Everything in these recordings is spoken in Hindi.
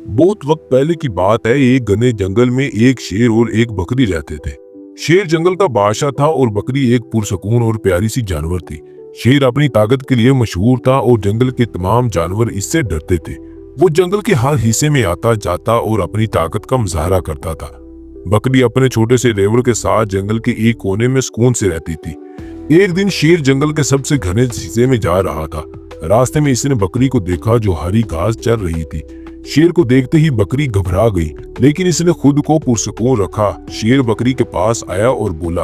बहुत वक्त पहले की बात है। एक घने जंगल में एक शेर और एक बकरी रहते थे। शेर जंगल का बादशाह था और बकरी एक पुरसकून और प्यारी सी जानवर थी। शेर अपनी ताकत के लिए मशहूर था और जंगल के तमाम जानवर इससे डरते थे। वो जंगल के हर हिस्से में आता जाता और अपनी ताकत का मुजाहरा करता था। बकरी अपने छोटे से रेवड़ के साथ जंगल के एक कोने में सुकून से रहती थी। एक दिन शेर जंगल के सबसे घने हिस्से में जा रहा था। रास्ते में इसने बकरी को देखा जो हरी घास चर रही थी। शेर को देखते ही बकरी घबरा गई, लेकिन इसने खुद को पुरसकून रखा। शेर बकरी के पास आया और बोला,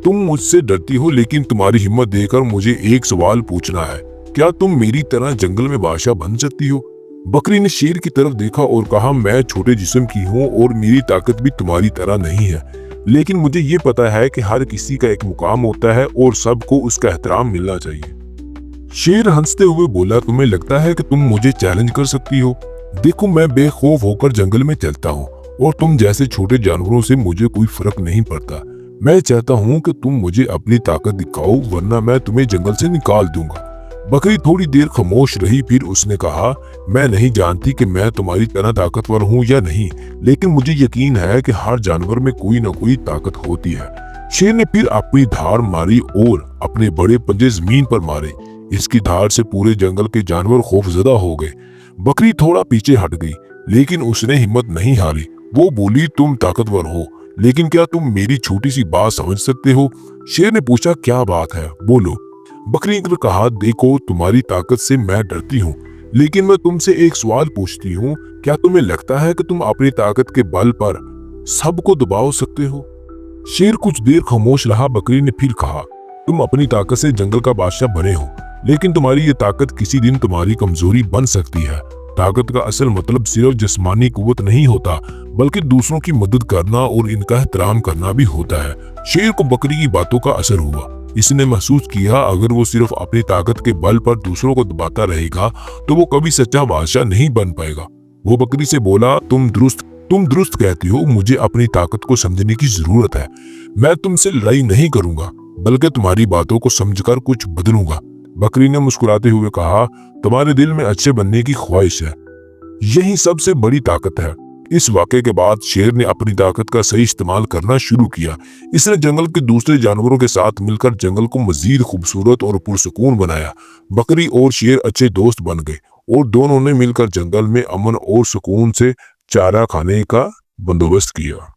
तुम मुझसे डरती हो, लेकिन तुम्हारी हिम्मत देखकर मुझे एक सवाल पूछना है। क्या तुम मेरी तरह जंगल में बादशाह बन सकती हो? बकरी ने शेर की तरफ देखा और कहा, मैं छोटे जिस्म की हूँ और मेरी ताकत भी तुम्हारी तरह नहीं है, लेकिन मुझे ये पता है कि हर किसी का एक मुकाम होता है और सबको उसका एहतराम मिलना चाहिए। शेर हंसते हुए बोला, तुम्हें लगता है कि तुम मुझे चैलेंज कर सकती हो? देखो, मैं बेखौफ होकर जंगल में चलता हूँ और तुम जैसे छोटे जानवरों से मुझे कोई फर्क नहीं पड़ता। मैं चाहता हूँ कि तुम मुझे अपनी ताकत दिखाओ, वरना मैं तुम्हें जंगल से निकाल दूंगा। बकरी थोड़ी देर खामोश रही, फिर उसने कहा, मैं नहीं जानती कि मैं तुम्हारी तरह ताकतवर हूँ या नहीं, लेकिन मुझे यकीन है कि हर जानवर में कोई न कोई ताकत होती है। शेर ने फिर अपनी धार मारी और अपने बड़े पंजे जमीन पर मारे। इसकी धार से पूरे जंगल के जानवर खौफजदा हो गए। बकरी थोड़ा पीछे हट गई, लेकिन उसने हिम्मत नहीं हारी। वो बोली, तुम ताकतवर हो, लेकिन क्या तुम मेरी छोटी सी बात समझ सकते हो? शेर ने पूछा, क्या बात है, बोलो। बकरी ने कहा, देखो, तुम्हारी ताकत से मैं डरती हूँ, लेकिन मैं तुमसे एक सवाल पूछती हूँ, क्या तुम्हें लगता है कि तुम अपनी ताकत के बल पर सबको दबा सकते हो? शेर कुछ देर खामोश रहा। बकरी ने फिर कहा, तुम अपनी ताकत से जंगल का बादशाह बने हो, लेकिन तुम्हारी ये ताकत किसी दिन तुम्हारी कमजोरी बन सकती है। ताकत का असल मतलब सिर्फ जिस्मानी कुव्वत नहीं होता, बल्कि दूसरों की मदद करना और इनका एहतराम करना भी होता है। शेर को बकरी की बातों का असर हुआ। इसने महसूस किया, अगर वो सिर्फ अपनी ताकत के बल पर दूसरों को दबाता रहेगा तो वो कभी सच्चा बादशाह नहीं बन पाएगा। वो बकरी से बोला, तुम दुरुस्त कहती हो, मुझे अपनी ताकत को समझने की जरूरत है। मैं तुमसे लड़ाई नहीं करूंगा, बल्कि तुम्हारी बातों को समझकर कुछ बदलूंगा। बकरी ने मुस्कुराते हुए कहा, तुम्हारे दिल में अच्छे बनने की ख्वाहिश है, यही सबसे बड़ी ताकत है। इस वाक़े के बाद शेर ने अपनी ताकत का सही इस्तेमाल करना शुरू किया। इसने जंगल के दूसरे जानवरों के साथ मिलकर जंगल को मजीद खूबसूरत और पुरसुकून बनाया। बकरी और शेर अच्छे दोस्त बन गए और दोनों ने मिलकर जंगल में अमन और सुकून से चारा खाने का बंदोबस्त किया।